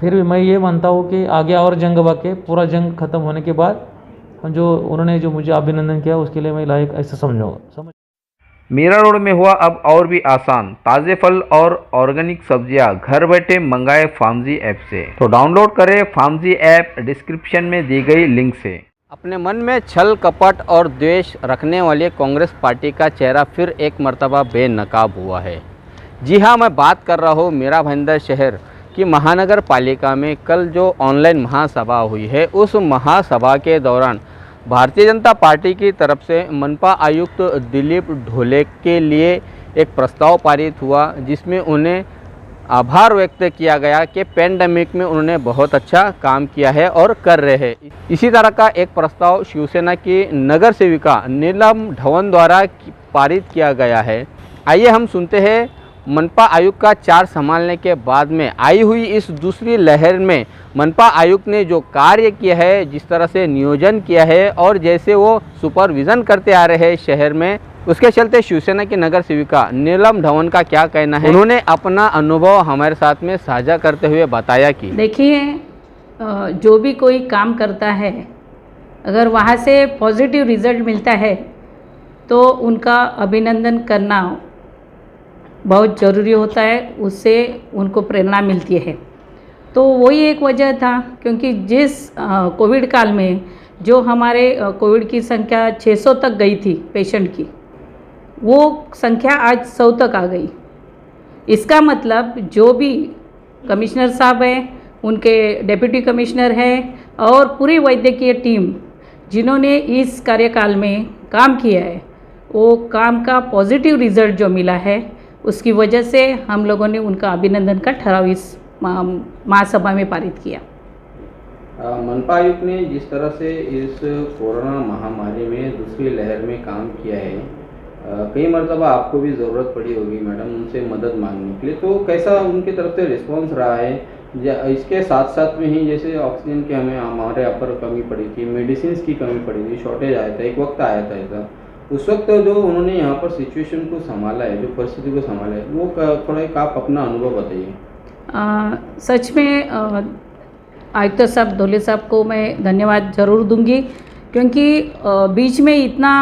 फिर भी मैं ये मानता हूँ कि आगे और जंग बाकी, पूरा जंग खत्म होने के बाद जो उन्होंने जो मुझे अभिनंदन किया उसके लिए मैं लायक ऐसा समझ। मीरा रोड में हुआ अब और भी आसान, ताज़े फल और ऑर्गेनिक सब्जियां घर बैठे मंगाए फार्मजी ऐप से। तो डाउनलोड करें फार्मजी ऐप डिस्क्रिप्शन में दी गई लिंक से। अपने मन में छल कपट और द्वेष रखने वाले कांग्रेस पार्टी का चेहरा फिर एक मर्तबा बेनकाब हुआ है। जी हाँ, मैं बात कर रहा हूँ मीरा भाईंदर शहर की महानगर पालिका में कल जो ऑनलाइन महासभा हुई है, उस महासभा के दौरान भारतीय जनता पार्टी की तरफ से मनपा आयुक्त दिलीप ढोले के लिए एक प्रस्ताव पारित हुआ, जिसमें उन्हें आभार व्यक्त किया गया कि पेंडेमिक में उन्होंने बहुत अच्छा काम किया है और कर रहे हैं। इसी तरह का एक प्रस्ताव शिवसेना की नगर सेविका नीलम ढवन द्वारा पारित किया गया है। आइए हम सुनते हैं मनपा आयुक्त का चार्ज संभालने के बाद में आई हुई इस दूसरी लहर में मनपा आयुक्त ने जो कार्य किया है, जिस तरह से नियोजन किया है और जैसे वो सुपरविज़न करते आ रहे हैं शहर में, उसके चलते शिवसेना की नगर सेविका नीलम ढवन का क्या कहना है, उन्होंने अपना अनुभव हमारे साथ में साझा करते हुए बताया कि देखिए, जो भी कोई काम करता है अगर वहाँ से पॉजिटिव रिजल्ट मिलता है तो उनका अभिनंदन करना बहुत ज़रूरी होता है, उससे उनको प्रेरणा मिलती है। तो वही एक वजह था, क्योंकि जिस कोविड काल में जो हमारे कोविड की संख्या 600 तक गई थी पेशेंट की, वो संख्या आज 100 तक आ गई। इसका मतलब जो भी कमिश्नर साहब हैं, उनके डिप्टी कमिश्नर हैं और पूरी वैद्यकीय टीम जिन्होंने इस कार्यकाल में काम किया है, वो काम का पॉजिटिव रिजल्ट जो मिला है, उसकी वजह से हम लोगों ने उनका अभिनंदन का ठराव इस महासभा में पारित किया। मनपा आयुक्त ने जिस तरह से इस कोरोना महामारी में दूसरी लहर में काम किया है, कई मरतबा आपको भी ज़रूरत पड़ी होगी मैडम उनसे मदद मांगने के लिए, तो कैसा उनकी तरफ से रिस्पॉन्स रहा है? इसके साथ साथ में ही जैसे ऑक्सीजन की हमारे यहाँ पर कमी पड़ी थी, मेडिसिन की कमी पड़ी थी, शॉर्टेज आया था, एक वक्त आया था ऐसा, उस वक्त जो उन्होंने यहाँ पर सिचुएशन को संभाला है, जो परिस्थिति को संभाला है, वो थोड़ा एक आप अपना अनुभव बताइए। सच में आयुक्त साहब ढोले साहब को मैं धन्यवाद ज़रूर दूंगी, क्योंकि बीच में इतना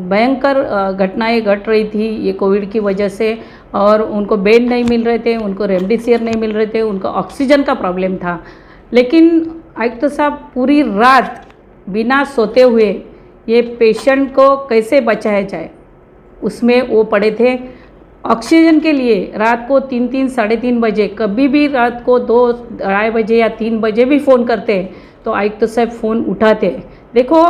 भयंकर घटनाएं घट रही थी ये कोविड की वजह से, और उनको बेड नहीं मिल रहे थे, उनको रेमडेसिविर नहीं मिल रहे थे, उनको ऑक्सीजन का प्रॉब्लम था। लेकिन आयुक्त साहब पूरी रात बिना सोते हुए ये पेशेंट को कैसे बचाया जाए उसमें वो पड़े थे। ऑक्सीजन के लिए रात को 3-3 साढ़े 3 बजे, कभी भी रात को 2-2:30 बजे या 3 बजे भी फ़ोन करते तो आयुक्त साहब फ़ोन उठाते। देखो,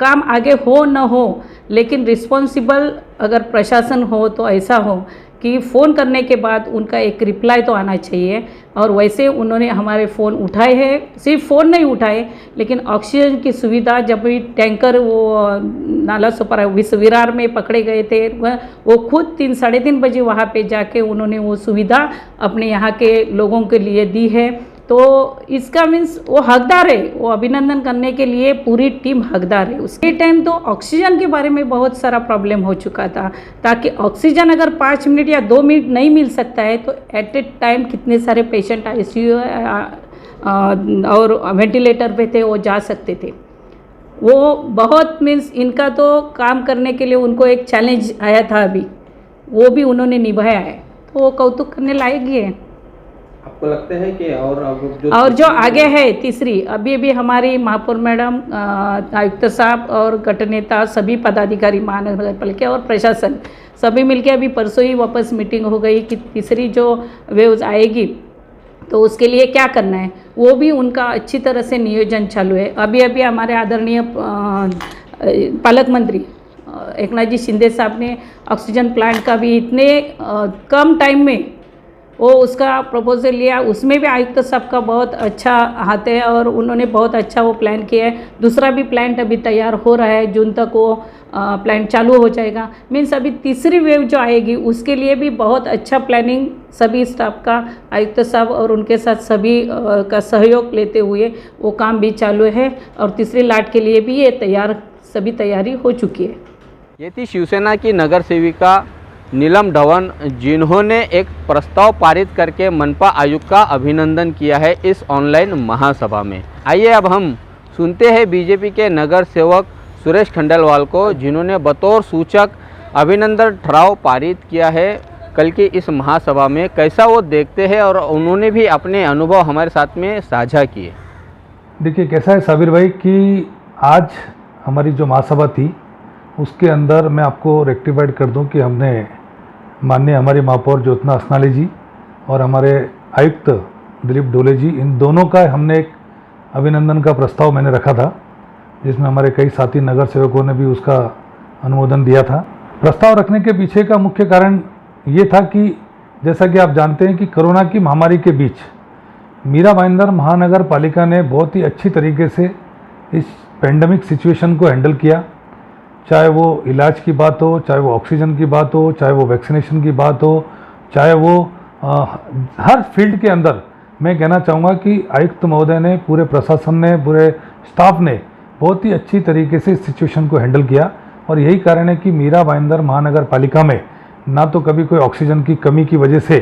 काम आगे हो न हो, लेकिन रिस्पॉन्सिबल अगर प्रशासन हो तो ऐसा हो कि फ़ोन करने के बाद उनका एक रिप्लाई तो आना चाहिए, और वैसे उन्होंने हमारे फ़ोन उठाए हैं। सिर्फ फ़ोन नहीं उठाए, लेकिन ऑक्सीजन की सुविधा, जब भी टैंकर वो नाला सुपर विरार में पकड़े गए थे, वो खुद 3 साढ़े 3 बजे वहाँ पे जाके उन्होंने वो सुविधा अपने यहाँ के लोगों के लिए दी है। तो इसका मीन्स वो हकदार है, वो अभिनंदन करने के लिए पूरी टीम हकदार है। उसके टाइम तो ऑक्सीजन के बारे में बहुत सारा प्रॉब्लम हो चुका था, ताकि ऑक्सीजन अगर 5 मिनट या 2 मिनट नहीं मिल सकता है तो एट ए टाइम कितने सारे पेशेंट ICU और वेंटिलेटर पे थे, वो जा सकते थे। वो बहुत मीन्स इनका तो काम करने के लिए उनको एक चैलेंज आया था, अभी वो भी उन्होंने निभाया है, तो वो कौतुक करने लायक ही है। आपको लगता है कि और जो आगे है तीसरी, अभी हमारी महापौर मैडम, आयुक्त साहब और गठनेता, सभी पदाधिकारी महानगर पालिका और प्रशासन सभी मिलके अभी परसों ही वापस मीटिंग हो गई कि तीसरी जो वेव्स आएगी तो उसके लिए क्या करना है, वो भी उनका अच्छी तरह से नियोजन चालू है। अभी हमारे आदरणीय पालक मंत्री एकनाथ जी शिंदे साहब ने ऑक्सीजन प्लांट का भी इतने कम टाइम में वो उसका प्रपोजल लिया, उसमें भी आयुक्त साहब का बहुत अच्छा हाथ है और उन्होंने बहुत अच्छा वो प्लान किया है। दूसरा भी प्लांट अभी तैयार हो रहा है, जून तक वो प्लांट चालू हो जाएगा। मीन्स अभी तीसरी वेव जो आएगी उसके लिए भी बहुत अच्छा प्लानिंग सभी स्टाफ का, आयुक्त साहब और उनके साथ सभी का सहयोग लेते हुए वो काम भी चालू है और तीसरी लाट के लिए भी ये सभी तैयारी हो चुकी है। ये थी शिवसेना की नगर सेविका नीलम धवन, जिन्होंने एक प्रस्ताव पारित करके मनपा आयुक्त का अभिनंदन किया है इस ऑनलाइन महासभा में। आइए अब हम सुनते हैं बीजेपी के नगर सेवक सुरेश खंडेलवाल को, जिन्होंने बतौर सूचक अभिनंदन ठराव पारित किया है कल की इस महासभा में। कैसा वो देखते हैं और उन्होंने भी अपने अनुभव हमारे साथ में साझा किए। देखिए कैसा है साबिर भाई कि आज हमारी जो महासभा थी उसके अंदर मैं आपको रेक्टिफाइड कर दूं कि हमने माननीय हमारे महापौर ज्योत्ना असनाले जी और हमारे आयुक्त दिलीप डोले जी, इन दोनों का हमने एक अभिनंदन का प्रस्ताव मैंने रखा था, जिसमें हमारे कई साथी नगर सेवकों ने भी उसका अनुमोदन दिया था। प्रस्ताव रखने के पीछे का मुख्य कारण ये था कि जैसा कि आप जानते हैं कि कोरोना की महामारी के बीच मीरा भाईंदर महानगर पालिका ने बहुत ही अच्छी तरीके से इस पेंडेमिक सिचुएशन को हैंडल किया। चाहे वो इलाज की बात हो, चाहे वो ऑक्सीजन की बात हो, चाहे वो वैक्सीनेशन की बात हो, चाहे वो हर फील्ड के अंदर मैं कहना चाहूँगा कि आयुक्त महोदय ने, पूरे प्रशासन ने, पूरे स्टाफ ने बहुत ही अच्छी तरीके से इस सिचुएशन को हैंडल किया। और यही कारण है कि मीरा भाईंदर महानगर पालिका में ना तो कभी कोई ऑक्सीजन की कमी की वजह से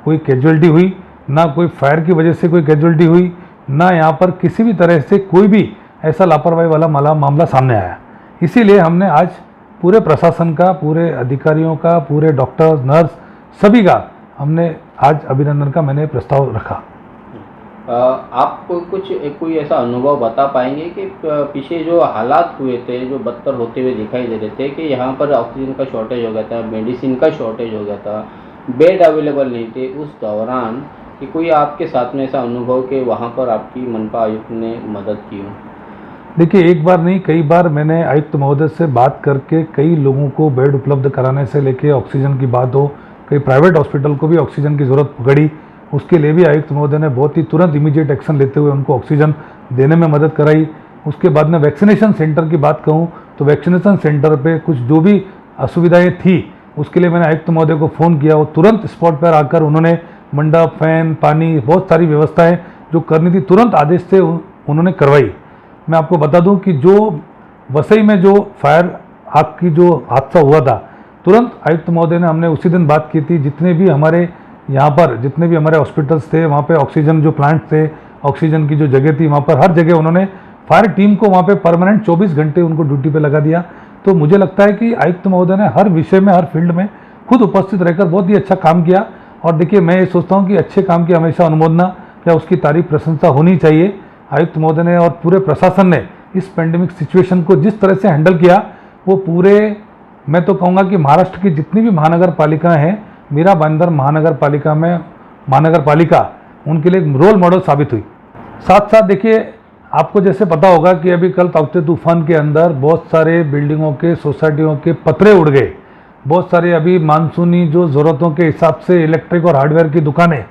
कोई कैजुअलिटी हुई, ना कोई फायर की वजह से कोई कैजुअलिटी हुई, ना यहाँ पर किसी भी तरह से कोई भी ऐसा लापरवाही वाला मामला सामने आया। इसीलिए हमने आज पूरे प्रशासन का, पूरे अधिकारियों का, पूरे डॉक्टर्स, नर्स सभी का हमने आज अभिनंदन का मैंने प्रस्ताव रखा। आप कोई ऐसा अनुभव बता पाएंगे कि पीछे जो हालात हुए थे, जो बदतर होते हुए दिखाई दे रहे थे कि यहाँ पर ऑक्सीजन का शॉर्टेज हो गया था, मेडिसिन का शॉर्टेज हो गया था, बेड अवेलेबल नहीं थे, उस दौरान कि कोई आपके साथ में ऐसा अनुभव कि वहाँ पर आपकी मनपा आयुक्त ने मदद की हो? देखिए एक बार नहीं कई बार मैंने आयुक्त महोदय से बात करके कई लोगों को बेड उपलब्ध कराने से लेके ऑक्सीजन की बात हो, कई प्राइवेट हॉस्पिटल को भी ऑक्सीजन की ज़रूरत पड़ी, उसके लिए भी आयुक्त महोदय ने बहुत ही तुरंत इमीडिएट एक्शन लेते हुए उनको ऑक्सीजन देने में मदद कराई। उसके बाद में वैक्सीनेशन सेंटर की बात कहूँ तो वैक्सीनेशन सेंटर पे कुछ जो भी असुविधाएं थी उसके लिए मैंने आयुक्त महोदय को फ़ोन किया, वो तुरंत स्पॉट पर आकर उन्होंने मंडप, फैन, पानी, बहुत सारी व्यवस्थाएं जो करनी थी तुरंत आदेश से उन्होंने करवाई। मैं आपको बता दूं कि जो वसई में जो फायर आग की जो हादसा हुआ था, तुरंत आयुक्त महोदय ने, हमने उसी दिन बात की थी, जितने भी हमारे यहाँ पर जितने भी हमारे हॉस्पिटल्स थे वहाँ पे ऑक्सीजन जो प्लांट थे, ऑक्सीजन की जो जगह थी, वहाँ पर हर जगह उन्होंने फायर टीम को वहाँ पे परमानेंट 24 घंटे उनको ड्यूटी पे लगा दिया। तो मुझे लगता है कि आयुक्त महोदय ने हर विषय में, हर फील्ड में खुद उपस्थित रहकर बहुत ही अच्छा काम किया। और देखिए मैं ये सोचता हूँ कि अच्छे काम की हमेशा अनुमोदना या उसकी तारीफ, प्रशंसा होनी चाहिए। आयुक्त महोदय ने और पूरे प्रशासन ने इस पेंडेमिक सिचुएशन को जिस तरह से हैंडल किया, वो पूरे, मैं तो कहूँगा कि महाराष्ट्र की जितनी भी महानगर पालिकाएँ हैं, मीरा भाईंदर महानगर पालिका में महानगर पालिका उनके लिए एक रोल मॉडल साबित हुई। साथ साथ देखिए आपको जैसे पता होगा कि अभी कल ताउते तूफान के अंदर बहुत सारे बिल्डिंगों के, सोसाइटियों के पतरे उड़ गए। बहुत सारे अभी मानसूनी जो ज़रूरतों के हिसाब से इलेक्ट्रिक और हार्डवेयर की दुकानें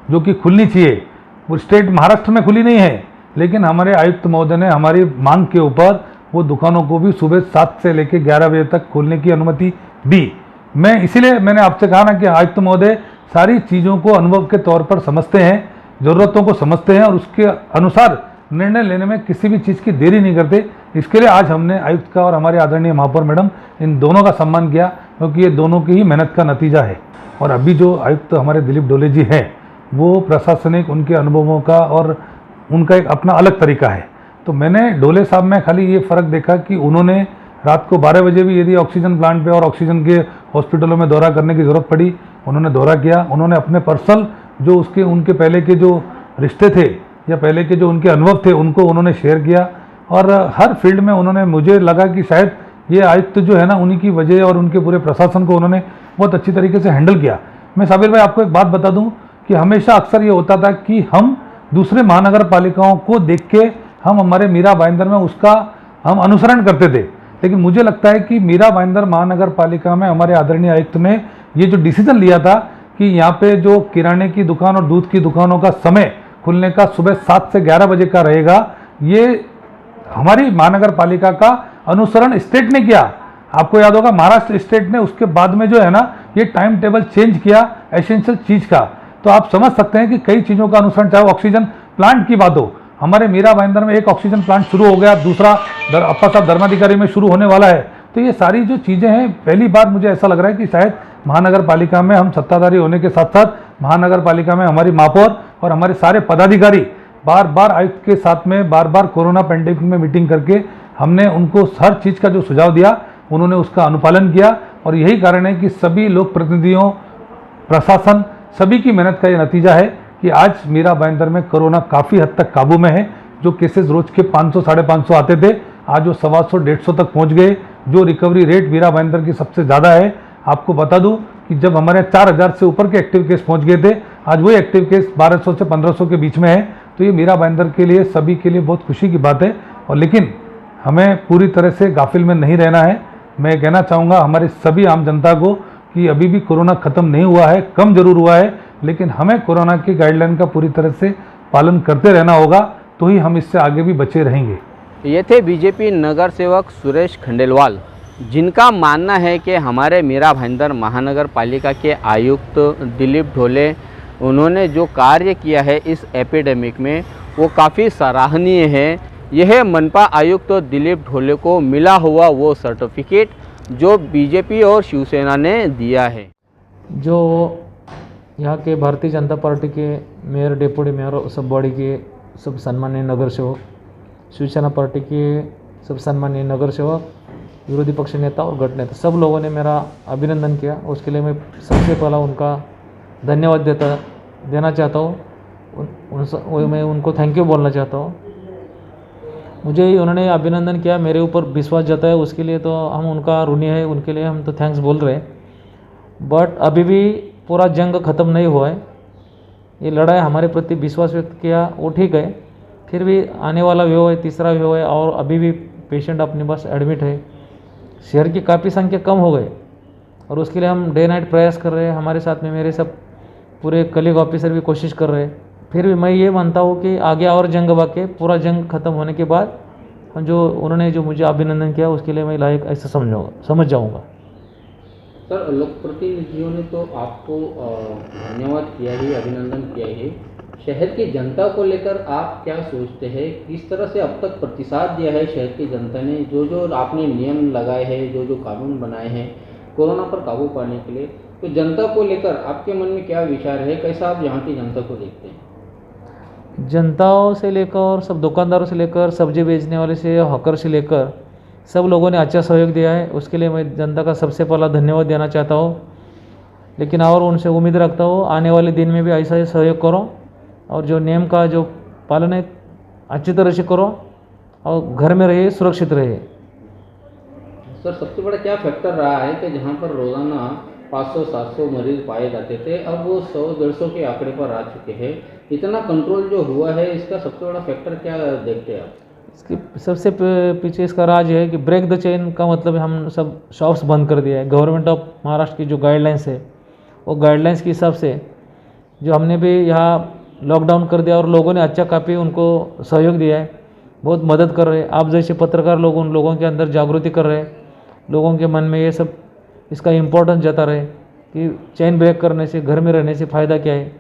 जो कि खुलनी चाहिए, वो स्टेट महाराष्ट्र में खुली नहीं है, लेकिन हमारे आयुक्त महोदय ने हमारी मांग के ऊपर वो दुकानों को भी सुबह 7 से लेकर 11 बजे तक खोलने की अनुमति दी। मैं इसीलिए मैंने आपसे कहा ना कि आयुक्त महोदय सारी चीज़ों को अनुभव के तौर पर समझते हैं, ज़रूरतों को समझते हैं और उसके अनुसार निर्णय लेने में किसी भी चीज़ की देरी नहीं करते। इसके लिए आज हमने आयुक्त का और हमारे आदरणीय महापौर मैडम इन दोनों का सम्मान किया, क्योंकि ये दोनों की ही मेहनत का नतीजा है। और अभी जो आयुक्त हमारे दिलीप डोले जी हैं, वो प्रशासनिक, उनके अनुभवों का और उनका एक अपना अलग तरीका है। तो मैंने डोले साहब में खाली ये फ़र्क देखा कि उन्होंने रात को 12 बजे भी यदि ऑक्सीजन प्लांट पे और ऑक्सीजन के हॉस्पिटलों में दौरा करने की ज़रूरत पड़ी, उन्होंने दौरा किया। उन्होंने अपने पर्सनल जो उनके पहले के जो रिश्ते थे या पहले के जो उनके अनुभव थे उनको उन्होंने शेयर किया। और हर फील्ड में उन्होंने, मुझे लगा कि शायद ये आयुक्त जो है ना, उन्हीं की वजह और उनके पूरे प्रशासन को उन्होंने बहुत अच्छी तरीके से हैंडल किया। मैं साबिर भाई आपको एक बात बता दूं कि हमेशा अक्सर ये होता था कि हम दूसरे महानगर पालिकाओं को देख के हम हमारे मीरा भाईंदर में उसका हम अनुसरण करते थे, लेकिन मुझे लगता है कि मीरा भाईंदर महानगर पालिका में हमारे आदरणीय आयुक्त ने ये जो डिसीजन लिया था कि यहाँ पे जो किराने की दुकान और दूध की दुकानों का समय खुलने का सुबह 7 से 11 बजे का रहेगा, ये हमारी महानगर पालिका का अनुसरण स्टेट ने किया। आपको याद होगा महाराष्ट्र स्टेट ने उसके बाद में जो है ना ये टाइम टेबल चेंज किया एसेंशियल चीज़ का। तो आप समझ सकते हैं कि कई चीज़ों का अनुसरण, चाहे ऑक्सीजन प्लांट की बात हो, हमारे मीरा भाईंदर में एक ऑक्सीजन प्लांट शुरू हो गया, दूसरा अप्पा साहब धर्माधिकारी में शुरू होने वाला है। तो ये सारी जो चीज़ें हैं, पहली बार मुझे ऐसा लग रहा है कि शायद महानगर पालिका में हम सत्ताधारी होने के साथ साथ महानगर पालिका में हमारी महापौर और हमारे सारे पदाधिकारी बार बार आयुक्त के साथ में बार बार कोरोना पेंडेमिक में मीटिंग करके हमने उनको हर चीज़ का जो सुझाव दिया उन्होंने उसका अनुपालन किया। और यही कारण है कि सभी लोक प्रतिनिधियों, प्रशासन, सभी की मेहनत का ये नतीजा है कि आज मीरा भाईंदर में कोरोना काफ़ी हद तक काबू में है। जो केसेस रोज के 500 550 आते थे आज वो 125 150 तक पहुंच गए। जो रिकवरी रेट मीरा भाईंदर की सबसे ज़्यादा है। आपको बता दूं कि जब हमारे 4000 से ऊपर के एक्टिव केस पहुंच गए थे, आज वही एक्टिव केस 1200 से 1500 के बीच में है। तो ये मीरा भाईंदर के लिए, सभी के लिए बहुत खुशी की बात है। और लेकिन हमें पूरी तरह से गाफिल में नहीं रहना है। मैं कहना चाहूँगा हमारे सभी आम जनता को कि अभी भी कोरोना ख़त्म नहीं हुआ है, कम जरूर हुआ है, लेकिन हमें कोरोना की गाइडलाइन का पूरी तरह से पालन करते रहना होगा, तो ही हम इससे आगे भी बचे रहेंगे। ये थे बीजेपी नगर सेवक सुरेश खंडेलवाल, जिनका मानना है कि हमारे मीरा भाईंदर महानगर पालिका के आयुक्त दिलीप ढोले, उन्होंने जो कार्य किया है इस एपिडेमिक में वो काफ़ी सराहनीय है। यह मनपा आयुक्त दिलीप ढोले को मिला हुआ वो सर्टिफिकेट जो बीजेपी और शिवसेना ने दिया है। जो यहाँ के भारतीय जनता पार्टी के मेयर, डिप्टी मेयर और सब बॉडी के सब सम्मानीय नगर सेवक, शिवसेना पार्टी के सब सम्मानीय नगर सेवक, विरोधी पक्ष नेता और गट नेता, सब लोगों ने मेरा अभिनंदन किया। उसके लिए मैं सबसे पहला उनका धन्यवाद देना चाहता हूँ। मैं उनको थैंक यू बोलना चाहता हूँ। मुझे उन्होंने अभिनंदन किया, मेरे ऊपर विश्वास जताया, उसके लिए तो हम उनका ऋणी है, उनके लिए हम तो थैंक्स बोल रहे हैं। बट अभी भी पूरा जंग ख़त्म नहीं हुआ है। ये लड़ाई हमारे प्रति विश्वास व्यक्त किया वो ठीक है, फिर भी आने वाला वेव है, तीसरा वेव है, और अभी भी पेशेंट अपने पास एडमिट है। शहर की काफ़ी संख्या कम हो गई और उसके लिए हम डे नाइट प्रयास कर रहे हैं। हमारे साथ में मेरे सब पूरे कलीग ऑफिसर भी कोशिश कर रहे हैं। फिर भी मैं ये मानता हूँ कि आगे और जंग बाकी, पूरा जंग ख़त्म होने के बाद जो उन्होंने जो मुझे अभिनंदन किया उसके लिए मैं लायक ऐसा समझ जाऊँगा। सर, लोक प्रतिनिधियों ने तो आपको धन्यवाद किया ही, अभिनंदन किया ही। शहर की जनता को लेकर आप क्या सोचते हैं? किस तरह से अब तक प्रतिसाद दिया है शहर की जनता ने? जो आपने नियम लगाए हैं, जो कानून बनाए हैं कोरोना पर काबू पाने के लिए, तो जनता को लेकर आपके मन में क्या विचार है? कैसा आप यहाँ की जनता को देखते हैं? जनताओं से लेकर, सब दुकानदारों से लेकर, सब्जी बेचने वाले से, हॉकर से लेकर सब लोगों ने अच्छा सहयोग दिया है। उसके लिए मैं जनता का सबसे पहला धन्यवाद देना चाहता हूँ। लेकिन और उनसे उम्मीद रखता हूँ आने वाले दिन में भी ऐसा ही सहयोग करो और जो नियम का जो पालन है अच्छी तरह से करो और घर में रहिए, सुरक्षित रहिए। सर, सबसे बड़ा क्या फैक्टर रहा है कि जहाँ पर रोज़ाना 500-700 मरीज पाए जाते थे, अब वो 100-150 के आंकड़े पर आ चुके हैं। इतना कंट्रोल जो हुआ है, इसका सबसे बड़ा फैक्टर क्या देखते हैं आप? इसके सबसे पीछे इसका राज है कि ब्रेक द चेन का मतलब हम सब शॉप्स बंद कर दिया है। गवर्नमेंट ऑफ महाराष्ट्र की जो गाइडलाइंस है वो गाइडलाइंस के हिसाब से जो हमने भी यहाँ लॉकडाउन कर दिया और लोगों ने अच्छा काफ़ी उनको सहयोग दिया है, बहुत मदद कर रहे हैं। आप जैसे पत्रकार लोग उन लोगों के अंदर जागृति कर रहे हैं, लोगों के मन में ये सब इसका इम्पोर्टेंस जता रहे कि चेन ब्रेक करने से, घर में रहने से फ़ायदा क्या है,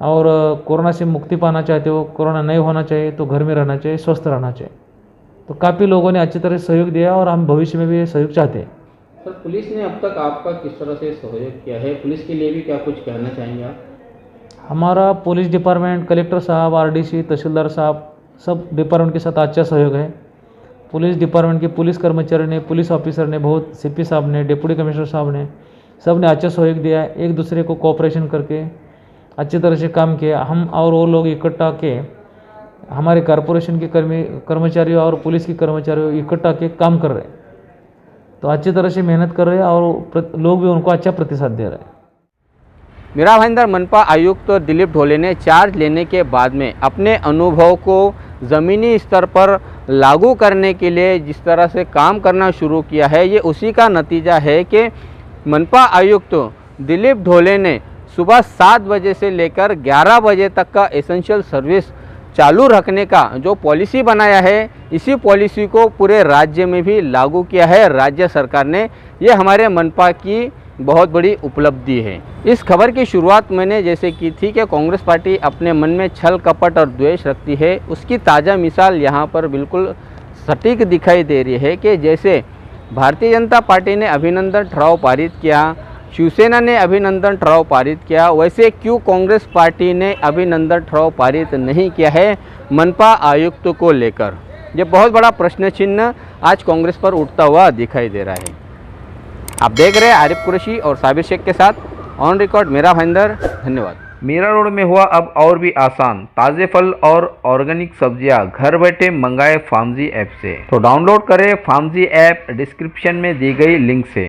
और कोरोना से मुक्ति पाना चाहते हो, कोरोना नहीं होना चाहिए तो घर में रहना चाहिए, स्वस्थ रहना चाहिए। तो काफ़ी लोगों ने अच्छी तरह सहयोग दिया और हम भविष्य में भी ये सहयोग चाहते हैं। सर, पुलिस ने अब तक आपका किस तरह से सहयोग किया है? पुलिस के लिए भी क्या कुछ कहना चाहेंगे आप? हमारा पुलिस डिपार्टमेंट, कलेक्टर साहब, आरडीसी, तहसीलदार साहब, सब डिपार्टमेंट के साथ अच्छा सहयोग है। पुलिस डिपार्टमेंट के पुलिस कर्मचारी ने, पुलिस ऑफिसर ने, बहुत सीपी साहब ने, डिप्टी कमिश्नर साहब ने, सब ने अच्छा सहयोग दिया है। एक दूसरे को कोऑपरेशन करके अच्छी तरह से काम किया। हम और वो लोग इकट्ठा के, हमारे कॉरपोरेशन के कर्मचारी और पुलिस के कर्मचारी इकट्ठा के काम कर रहे हैं, तो अच्छी तरह से मेहनत कर रहे हैं और लोग भी उनको अच्छा प्रतिसाद दे रहे हैं। मीरा भाईंदर मनपा आयुक्त दिलीप ढोले ने चार्ज लेने के बाद में अपने अनुभव को ज़मीनी स्तर पर लागू करने के लिए जिस तरह से काम करना शुरू किया है, ये उसी का नतीजा है कि मनपा आयुक्त दिलीप ढोले ने सुबह 7 बजे से लेकर 11 बजे तक का एसेंशियल सर्विस चालू रखने का जो पॉलिसी बनाया है, इसी पॉलिसी को पूरे राज्य में भी लागू किया है राज्य सरकार ने। ये हमारे मनपा की बहुत बड़ी उपलब्धि है। इस खबर की शुरुआत मैंने जैसे की थी कि कांग्रेस पार्टी अपने मन में छल कपट और द्वेष रखती है, उसकी ताज़ा मिसाल यहाँ पर बिल्कुल सटीक दिखाई दे रही है कि जैसे भारतीय जनता पार्टी ने अभिनंदन ठराव पारित किया शिवसेना ने अभिनंदन ठराव पारित किया, वैसे क्यों कांग्रेस पार्टी ने अभिनंदन ठराव पारित नहीं किया है मनपा आयुक्त को लेकर? ये बहुत बड़ा प्रश्न चिन्ह आज कांग्रेस पर उठता हुआ दिखाई दे रहा है। आप देख रहे हैं आरिफ कुरैशी और साबिर शेख के साथ ऑन रिकॉर्ड मेरा भाईंदर। धन्यवाद। मीरा रोड में हुआ अब और भी आसान, ताज़े फल और ऑर्गेनिक सब्जियां घर बैठे मंगाए फार्मजी ऐप से। तो डाउनलोड करें फार्मजी ऐप डिस्क्रिप्शन में दी गई लिंक से।